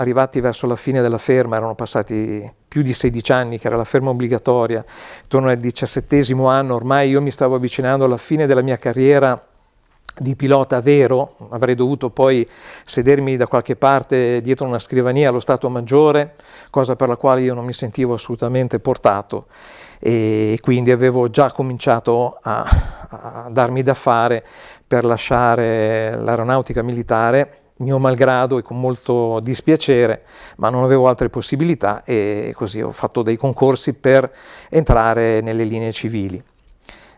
arrivati verso la fine della ferma, erano passati più di 16 anni, che era la ferma obbligatoria, intorno al 17° anno, ormai io mi stavo avvicinando alla fine della mia carriera di pilota vero, avrei dovuto poi sedermi da qualche parte dietro una scrivania allo Stato Maggiore, cosa per la quale io non mi sentivo assolutamente portato, e quindi avevo già cominciato a darmi da fare per lasciare l'aeronautica militare, mio malgrado e con molto dispiacere, ma non avevo altre possibilità e così ho fatto dei concorsi per entrare nelle linee civili.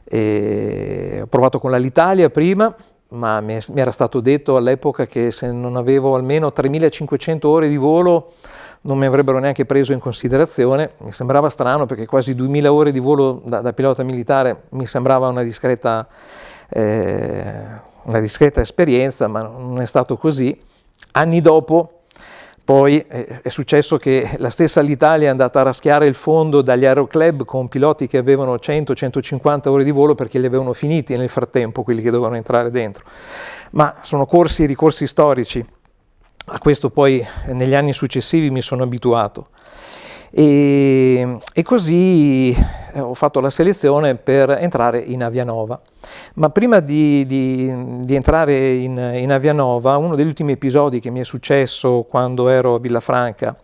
Ho provato con l'Alitalia prima, ma mi era stato detto all'epoca che se non avevo almeno 3.500 ore di volo non mi avrebbero neanche preso in considerazione. Mi sembrava strano perché quasi 2.000 ore di volo da pilota militare mi sembrava una discreta esperienza, ma non è stato così. Anni dopo poi è successo che la stessa Alitalia è andata a raschiare il fondo dagli aeroclub con piloti che avevano 100-150 ore di volo perché li avevano finiti nel frattempo quelli che dovevano entrare dentro. Ma sono corsi e ricorsi storici, a questo poi negli anni successivi mi sono abituato. E così ho fatto la selezione per entrare in Avianova. Ma prima di entrare in Avianova, uno degli ultimi episodi che mi è successo quando ero a Villafranca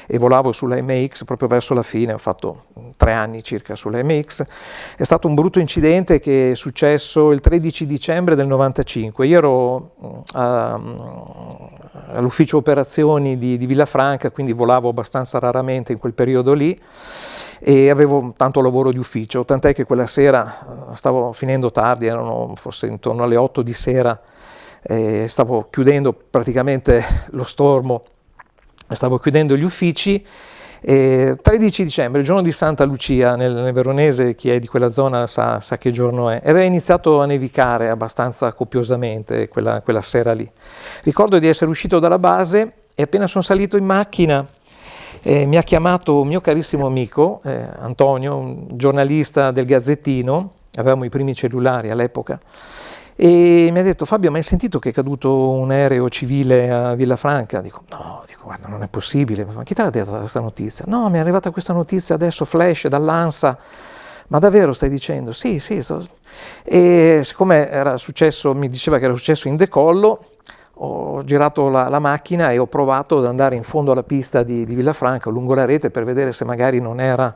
e volavo sulla MX proprio verso la fine, ho fatto 3 anni circa sulla MX, è stato un brutto incidente che è successo il 13 dicembre del 95. Io ero all'ufficio operazioni di Villafranca, quindi volavo abbastanza raramente in quel periodo lì e avevo tanto lavoro di ufficio, tant'è che quella sera stavo finendo tardi, erano forse intorno alle 8 di sera, stavo chiudendo praticamente lo stormo, stavo chiudendo gli uffici. 13 dicembre, il giorno di Santa Lucia, nel Veronese, chi è di quella zona sa che giorno è, e aveva iniziato a nevicare abbastanza copiosamente quella sera lì. Ricordo di essere uscito dalla base e appena sono salito in macchina mi ha chiamato un mio carissimo amico, Antonio, un giornalista del Gazzettino, avevamo i primi cellulari all'epoca, e mi ha detto: Fabio, ma hai sentito che è caduto un aereo civile a Villafranca? Dico, no, guarda, non è possibile. Ma chi te l'ha detta questa notizia? No, mi è arrivata questa notizia adesso, flash, dall'ANSA. Ma davvero stai dicendo? Sì. E siccome era successo, mi diceva che era successo in decollo, ho girato la macchina e ho provato ad andare in fondo alla pista di Villafranca, lungo la rete, per vedere se magari non era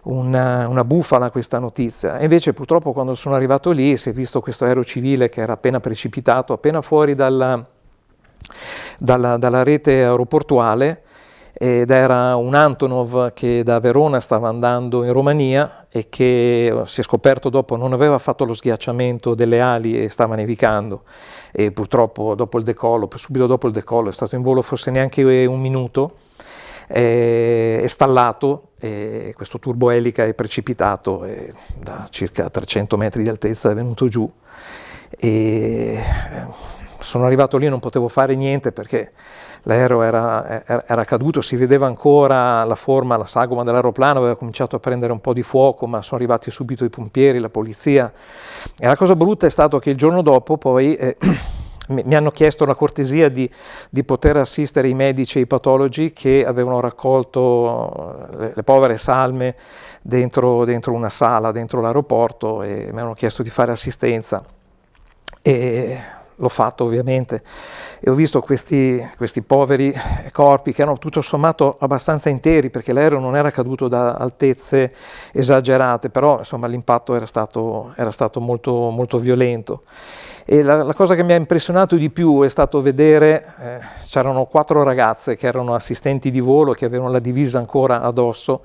una bufala questa notizia. E invece purtroppo quando sono arrivato lì si è visto questo aereo civile che era appena precipitato, appena fuori dalla rete aeroportuale, ed era un Antonov che da Verona stava andando in Romania e che si è scoperto dopo non aveva fatto lo sghiacciamento delle ali e stava nevicando, e purtroppo dopo il decollo, subito dopo il decollo, è stato in volo forse neanche un minuto, è stallato e questo turboelica è precipitato e da circa 300 metri di altezza è venuto giù, e sono arrivato lì e non potevo fare niente perché l'aereo era caduto, si vedeva ancora la forma, la sagoma dell'aeroplano, aveva cominciato a prendere un po' di fuoco, ma sono arrivati subito i pompieri, la polizia. E la cosa brutta è stato che il giorno dopo poi mi hanno chiesto la cortesia di poter assistere i medici e i patologi che avevano raccolto le povere salme dentro una sala, dentro l'aeroporto, e mi hanno chiesto di fare assistenza. E l'ho fatto ovviamente, e ho visto questi poveri corpi che erano tutto sommato abbastanza interi, perché l'aereo non era caduto da altezze esagerate, però insomma l'impatto era stato molto, molto violento. E la cosa che mi ha impressionato di più è stato vedere, c'erano 4 ragazze che erano assistenti di volo, che avevano la divisa ancora addosso,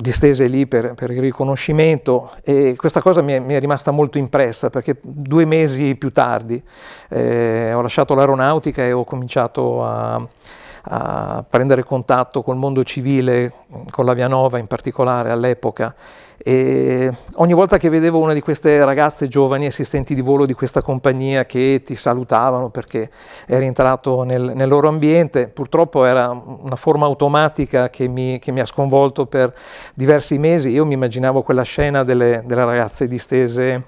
distese lì per il riconoscimento, e questa cosa mi è rimasta molto impressa, perché 2 mesi più tardi ho lasciato l'aeronautica e ho cominciato a prendere contatto col mondo civile, con l'Avianova in particolare all'epoca, e ogni volta che vedevo una di queste ragazze giovani assistenti di volo di questa compagnia che ti salutavano perché eri entrato nel loro ambiente, purtroppo era una forma automatica che mi ha sconvolto per diversi mesi. Io mi immaginavo quella scena delle ragazze distese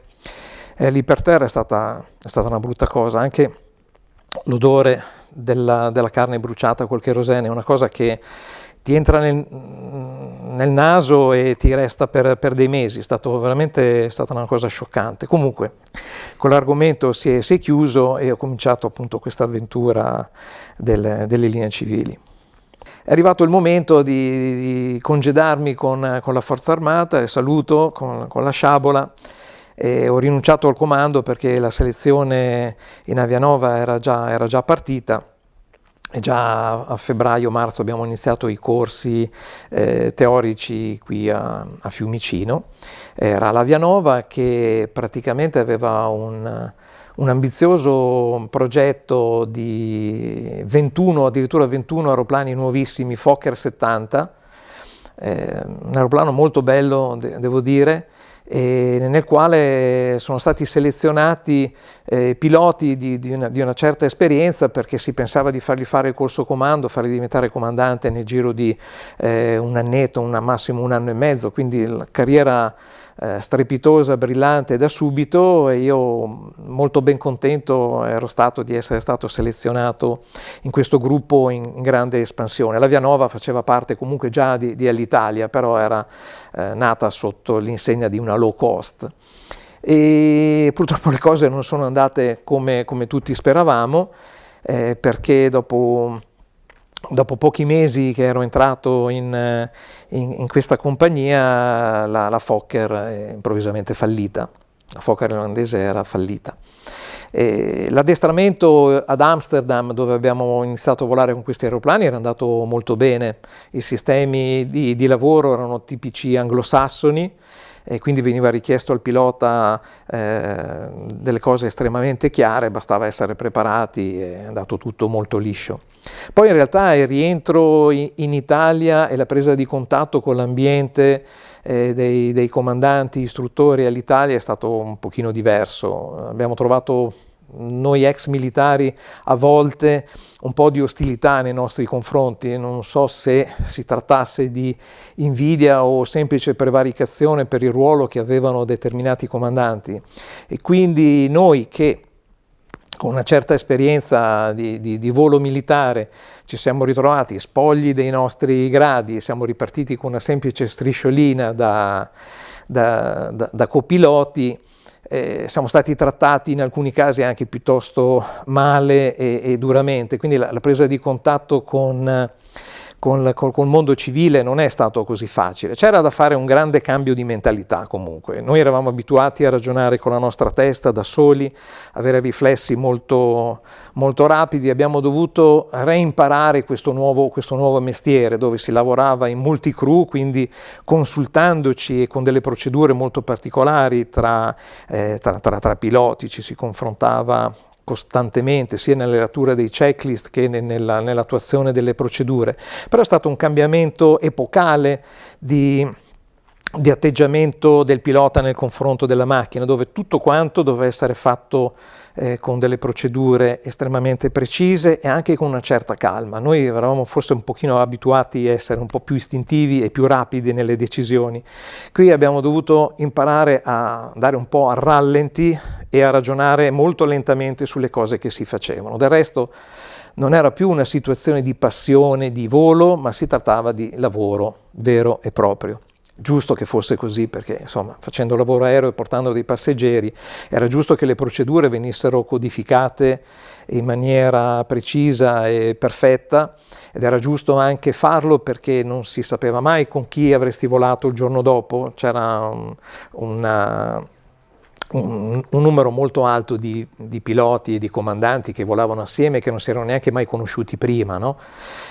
lì per terra, è stata una brutta cosa, anche l'odore della carne bruciata col cherosene, è una cosa che ti entra nel naso e ti resta per dei mesi, è stata una cosa scioccante. Comunque, con l'argomento si è chiuso e ho cominciato appunto questa avventura delle linee civili. È arrivato il momento di congedarmi con la Forza Armata e saluto con la sciabola. E ho rinunciato al comando perché la selezione in Avianova era già partita e già a febbraio-marzo abbiamo iniziato i corsi teorici qui a Fiumicino. Era l'Avianova che praticamente aveva un ambizioso progetto di addirittura 21 aeroplani nuovissimi Fokker 70, un aeroplano molto bello, devo dire, e nel quale sono stati selezionati piloti di una certa esperienza, perché si pensava di fargli fare il corso comando, farli diventare comandante nel giro di un annetto, massimo un anno e mezzo, quindi la carriera strepitosa, brillante da subito, e io molto ben contento ero stato di essere stato selezionato in questo gruppo in grande espansione. L'Avianova faceva parte comunque già di Alitalia, però era nata sotto l'insegna di una low cost. E purtroppo le cose non sono andate come tutti speravamo, perché dopo pochi mesi che ero entrato in questa compagnia, la Fokker è improvvisamente fallita. La Fokker irlandese era fallita. L'addestramento ad Amsterdam, dove abbiamo iniziato a volare con questi aeroplani, era andato molto bene. I sistemi di lavoro erano tipici anglosassoni, e quindi veniva richiesto al pilota delle cose estremamente chiare, bastava essere preparati, è andato tutto molto liscio. Poi in realtà il rientro in Italia e la presa di contatto con l'ambiente dei comandanti, istruttori all'Italia è stato un pochino diverso. Abbiamo trovato noi ex militari a volte un po' di ostilità nei nostri confronti, non so se si trattasse di invidia o semplice prevaricazione per il ruolo che avevano determinati comandanti, e quindi noi che con una certa esperienza di volo militare ci siamo ritrovati spogli dei nostri gradi e siamo ripartiti con una semplice strisciolina da copiloti. Siamo stati trattati in alcuni casi anche piuttosto male e duramente, quindi la presa di contatto con il mondo civile non è stato così facile. C'era da fare un grande cambio di mentalità comunque. Noi eravamo abituati a ragionare con la nostra testa da soli, avere riflessi molto, molto rapidi, abbiamo dovuto reimparare questo nuovo mestiere dove si lavorava in multicrew, quindi consultandoci e con delle procedure molto particolari tra piloti, ci si confrontava costantemente sia nella lettura dei checklist che nell'attuazione delle procedure, però è stato un cambiamento epocale di atteggiamento del pilota nel confronto della macchina, dove tutto quanto doveva essere fatto con delle procedure estremamente precise e anche con una certa calma. Noi eravamo forse un pochino abituati a essere un po' più istintivi e più rapidi nelle decisioni. Qui abbiamo dovuto imparare a dare un po' a rallenti e a ragionare molto lentamente sulle cose che si facevano. Del resto non era più una situazione di passione, di volo, ma si trattava di lavoro vero e proprio. Giusto che fosse così, perché insomma, facendo lavoro aereo e portando dei passeggeri, era giusto che le procedure venissero codificate in maniera precisa e perfetta, ed era giusto anche farlo perché non si sapeva mai con chi avresti volato il giorno dopo. C'era un numero molto alto di piloti e di comandanti che volavano assieme e che non si erano neanche mai conosciuti prima, no?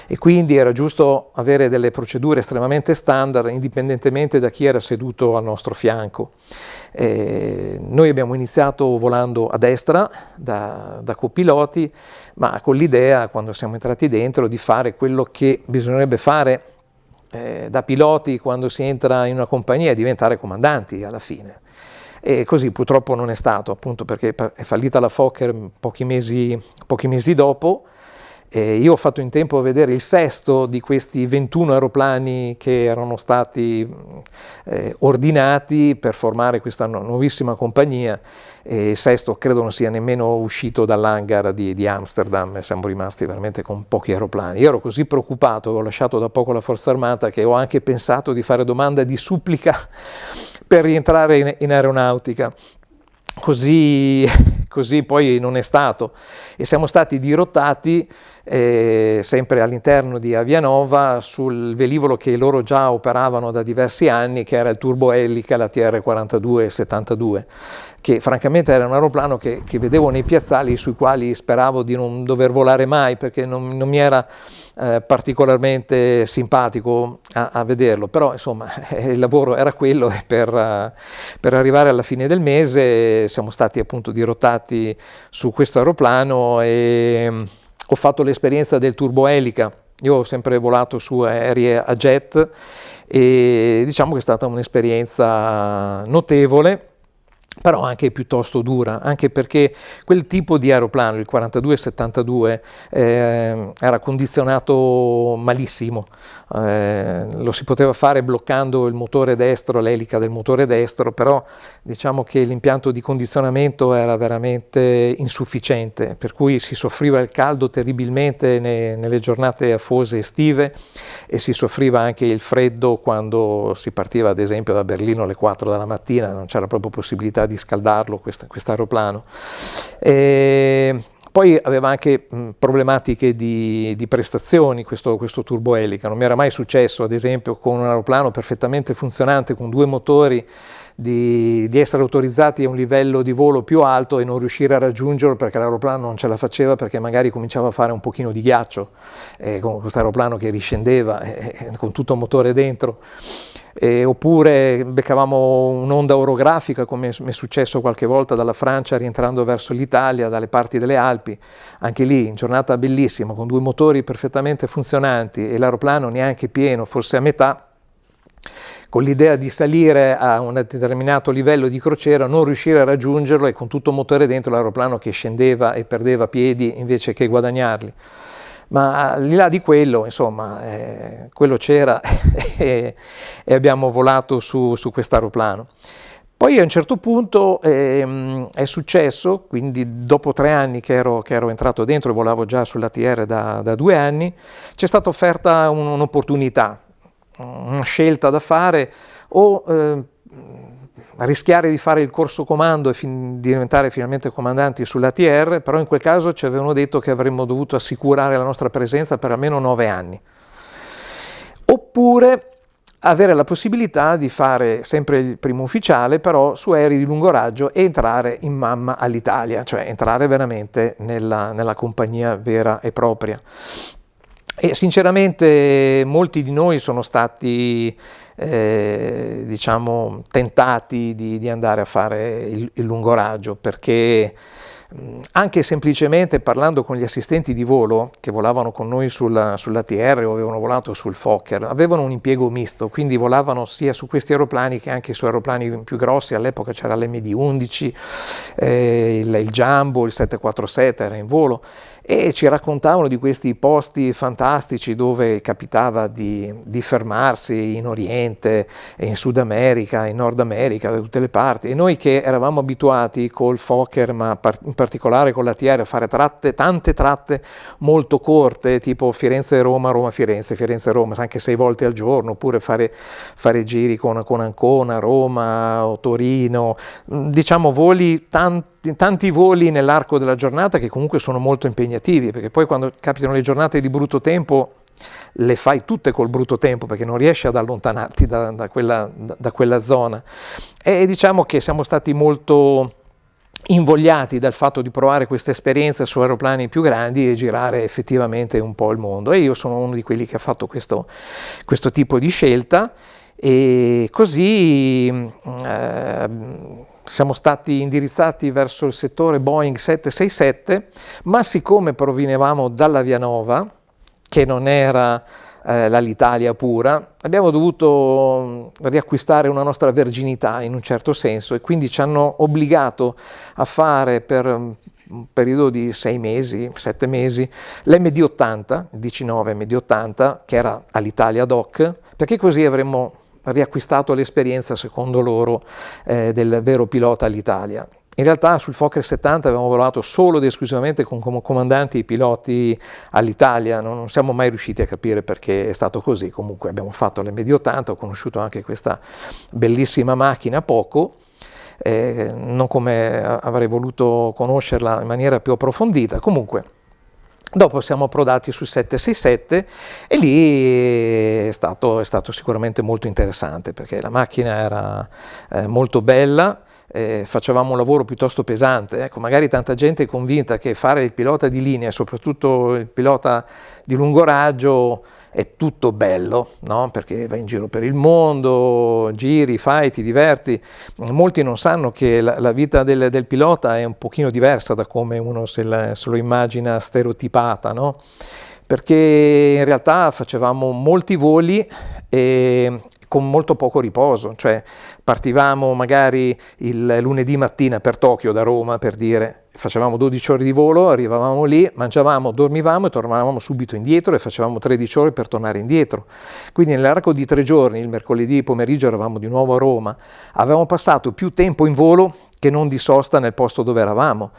E quindi era giusto avere delle procedure estremamente standard indipendentemente da chi era seduto al nostro fianco. Noi abbiamo iniziato volando a destra da copiloti, ma con l'idea, quando siamo entrati dentro, di fare quello che bisognerebbe fare da piloti quando si entra in una compagnia, diventare comandanti alla fine. E così purtroppo non è stato, appunto perché è fallita la Fokker pochi mesi dopo, Io ho fatto in tempo a vedere il sesto di questi 21 aeroplani che erano stati ordinati per formare questa nuovissima compagnia, e il sesto credo non sia nemmeno uscito dall'hangar di Amsterdam, e siamo rimasti veramente con pochi aeroplani. Io ero così preoccupato, ho lasciato da poco la Forza Armata, che ho anche pensato di fare domanda di supplica per rientrare in aeronautica. Così poi non è stato, e siamo stati dirottati sempre all'interno di Avianova sul velivolo che loro già operavano da diversi anni, che era il turboelica, la TR-42-72, che francamente era un aeroplano che vedevo nei piazzali, sui quali speravo di non dover volare mai, perché non mi era particolarmente simpatico a vederlo, però insomma il lavoro era quello, e per arrivare alla fine del mese siamo stati appunto dirottati su questo aeroplano, e ho fatto l'esperienza del turboelica. Io ho sempre volato su aerei a jet, e diciamo che è stata un'esperienza notevole, però anche piuttosto dura, anche perché quel tipo di aeroplano, il 42-72, era condizionato malissimo. Lo si poteva fare bloccando il motore destro, l'elica del motore destro, però diciamo che l'impianto di condizionamento era veramente insufficiente, per cui si soffriva il caldo terribilmente nelle giornate afose estive, e si soffriva anche il freddo quando si partiva ad esempio da Berlino alle 4 della mattina, non c'era proprio possibilità di scaldarlo questo aeroplano. Poi aveva anche problematiche di prestazioni questo turboelica. Non mi era mai successo ad esempio con un aeroplano perfettamente funzionante con due motori di essere autorizzati a un livello di volo più alto e non riuscire a raggiungerlo perché l'aeroplano non ce la faceva, perché magari cominciava a fare un pochino di ghiaccio, con questo aeroplano che riscendeva con tutto il motore dentro. Oppure beccavamo un'onda orografica, come mi è successo qualche volta dalla Francia rientrando verso l'Italia dalle parti delle Alpi, anche lì in giornata bellissima con due motori perfettamente funzionanti e l'aeroplano neanche pieno, forse a metà, con l'idea di salire a un determinato livello di crociera, non riuscire a raggiungerlo, e con tutto il motore dentro l'aeroplano che scendeva e perdeva piedi invece che guadagnarli. Ma al di là di quello, insomma, quello c'era e abbiamo volato su questo aeroplano. Poi a un certo punto è successo, quindi dopo 3 anni che ero entrato dentro e volavo già sull'ATR da 2 anni, c'è stata offerta un'opportunità, una scelta da fare, o rischiare di fare il corso comando e diventare finalmente comandanti sull'ATR, però in quel caso ci avevano detto che avremmo dovuto assicurare la nostra presenza per almeno 9 anni. Oppure avere la possibilità di fare sempre il primo ufficiale, però su aerei di lungo raggio, e entrare in mamma all'Italia, cioè entrare veramente nella compagnia vera e propria. E sinceramente molti di noi sono stati diciamo tentati di andare a fare il lungo raggio, perché anche semplicemente parlando con gli assistenti di volo che volavano con noi sull'ATR o avevano volato sul Fokker, avevano un impiego misto, quindi volavano sia su questi aeroplani che anche su aeroplani più grossi. All'epoca c'era l'MD-11, il Jumbo, il 747 era in volo, e ci raccontavano di questi posti fantastici dove capitava di fermarsi in Oriente, in Sud America, in Nord America, da tutte le parti, e noi che eravamo abituati col Fokker, ma in particolare con l'ATR, a fare tante tratte molto corte, tipo Firenze-Roma, Roma-Firenze, Firenze-Roma, anche 6 volte al giorno, oppure fare giri con Ancona, Roma o Torino, diciamo voli tanti voli nell'arco della giornata, che comunque sono molto impegnativi, perché poi quando capitano le giornate di brutto tempo le fai tutte col brutto tempo, perché non riesci ad allontanarti da quella zona. E diciamo che siamo stati molto invogliati dal fatto di provare questa esperienza su aeroplani più grandi e girare effettivamente un po' il mondo, e io sono uno di quelli che ha fatto questo tipo di scelta, e così siamo stati indirizzati verso il settore Boeing 767, ma siccome provenivamo dall'Avianova, che non era l'Alitalia pura, abbiamo dovuto riacquistare una nostra verginità in un certo senso, e quindi ci hanno obbligato a fare per un periodo di 6 mesi, 7 mesi, l'MD-80, il DC-9 MD-80, che era all'Italia Doc, perché così avremmo riacquistato l'esperienza, secondo loro, del vero pilota all'Italia. In realtà sul Fokker 70 avevamo volato solo ed esclusivamente con comandanti e piloti all'Italia, non siamo mai riusciti a capire perché è stato così. Comunque abbiamo fatto l'MD-80, ho conosciuto anche questa bellissima macchina poco, non come avrei voluto conoscerla in maniera più approfondita. Comunque dopo siamo approdati sul 767 e lì è stato sicuramente molto interessante, perché la macchina era molto bella. Facevamo un lavoro piuttosto pesante, ecco, magari tanta gente è convinta che fare il pilota di linea, soprattutto il pilota di lungo raggio, è tutto bello, no? Perché vai in giro per il mondo, giri, fai, ti diverti. Molti non sanno che la vita del pilota è un pochino diversa da come uno se lo immagina stereotipata, no? Perché in realtà facevamo molti voli e con molto poco riposo, cioè partivamo magari il lunedì mattina per Tokyo da Roma, per dire, facevamo 12 ore di volo, arrivavamo lì, mangiavamo, dormivamo e tornavamo subito indietro e facevamo 13 ore per tornare indietro. Quindi nell'arco di 3 giorni, il mercoledì pomeriggio eravamo di nuovo a Roma, avevamo passato più tempo in volo che non di sosta nel posto dove eravamo.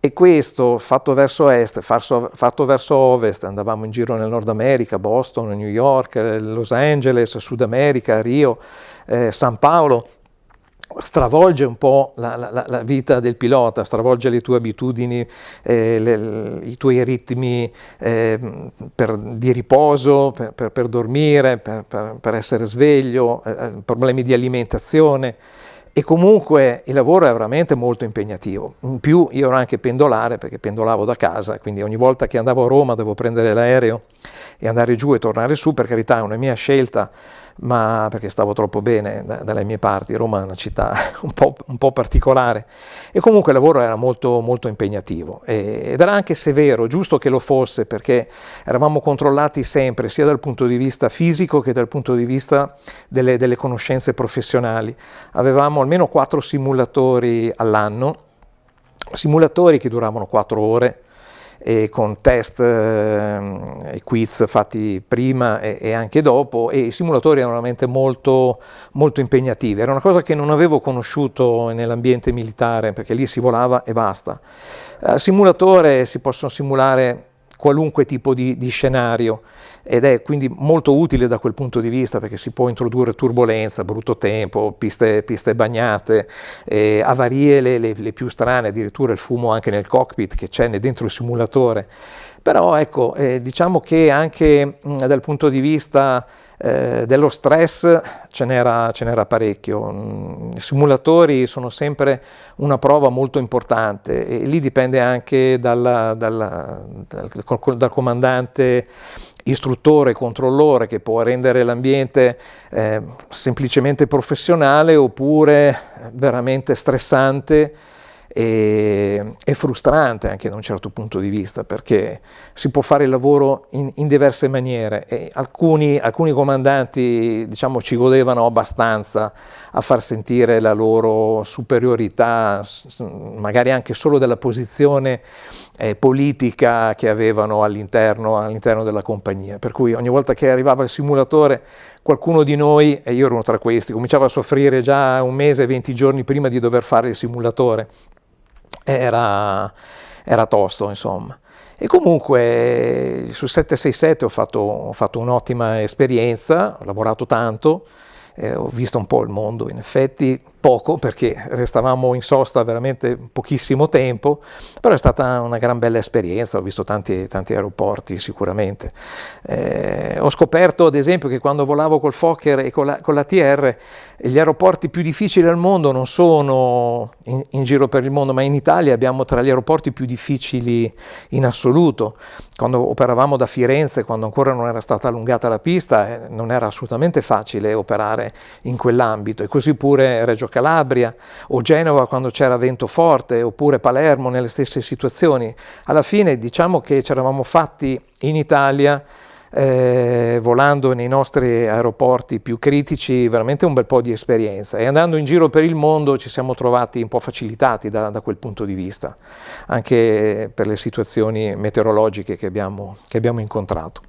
E questo fatto verso est, fatto verso ovest, andavamo in giro nel Nord America, Boston, New York, Los Angeles, Sud America, Rio, San Paolo, stravolge un po' la vita del pilota, stravolge le tue abitudini, i tuoi ritmi di riposo, per dormire, per essere sveglio, problemi di alimentazione. E comunque il lavoro è veramente molto impegnativo. In più io ero anche pendolare, perché pendolavo da casa, quindi ogni volta che andavo a Roma dovevo prendere l'aereo e andare giù e tornare su. Per carità è una mia scelta, ma perché stavo troppo bene dalle mie parti. Roma è una città un po' particolare, e comunque il lavoro era molto, molto impegnativo ed era anche severo, giusto che lo fosse, perché eravamo controllati sempre, sia dal punto di vista fisico che dal punto di vista delle conoscenze professionali. Avevamo almeno 4 simulatori all'anno, simulatori che duravano 4 ore, e con test e quiz fatti prima e anche dopo, e i simulatori erano veramente molto, molto impegnativi. Era una cosa che non avevo conosciuto nell'ambiente militare, perché lì si volava e basta. Al simulatore si possono simulare qualunque tipo di scenario, ed è quindi molto utile da quel punto di vista, perché si può introdurre turbolenza, brutto tempo, piste bagnate, avarie le più strane, addirittura il fumo anche nel cockpit che c'è dentro il simulatore. Però ecco, diciamo che anche dal punto di vista dello stress ce n'era parecchio. I simulatori sono sempre una prova molto importante, e lì dipende anche dal comandante istruttore, controllore, che può rendere l'ambiente semplicemente professionale oppure veramente stressante e frustrante anche da un certo punto di vista, perché si può fare il lavoro in diverse maniere, e alcuni comandanti, diciamo, ci godevano abbastanza a far sentire la loro superiorità, magari anche solo della posizione politica che avevano all'interno della compagnia, per cui ogni volta che arrivava il simulatore qualcuno di noi, e io ero uno tra questi, cominciava a soffrire già 1 mese, 20 giorni prima di dover fare il simulatore. Era tosto, insomma. E comunque sul 767 ho fatto un'ottima esperienza, ho lavorato tanto, ho visto un po' il mondo, in effetti poco, perché restavamo in sosta veramente pochissimo tempo, però è stata una gran bella esperienza, ho visto tanti aeroporti sicuramente. Ho scoperto ad esempio che quando volavo col Fokker e con la TR, gli aeroporti più difficili al mondo non sono in giro per il mondo, ma in Italia abbiamo tra gli aeroporti più difficili in assoluto. Quando operavamo da Firenze, quando ancora non era stata allungata la pista, non era assolutamente facile operare in quell'ambito, e così pure Reggio Calabria o Genova quando c'era vento forte, oppure Palermo nelle stesse situazioni. Alla fine diciamo che ci eravamo fatti in Italia volando nei nostri aeroporti più critici, veramente un bel po' di esperienza, e andando in giro per il mondo ci siamo trovati un po' facilitati da quel punto di vista, anche per le situazioni meteorologiche che abbiamo incontrato.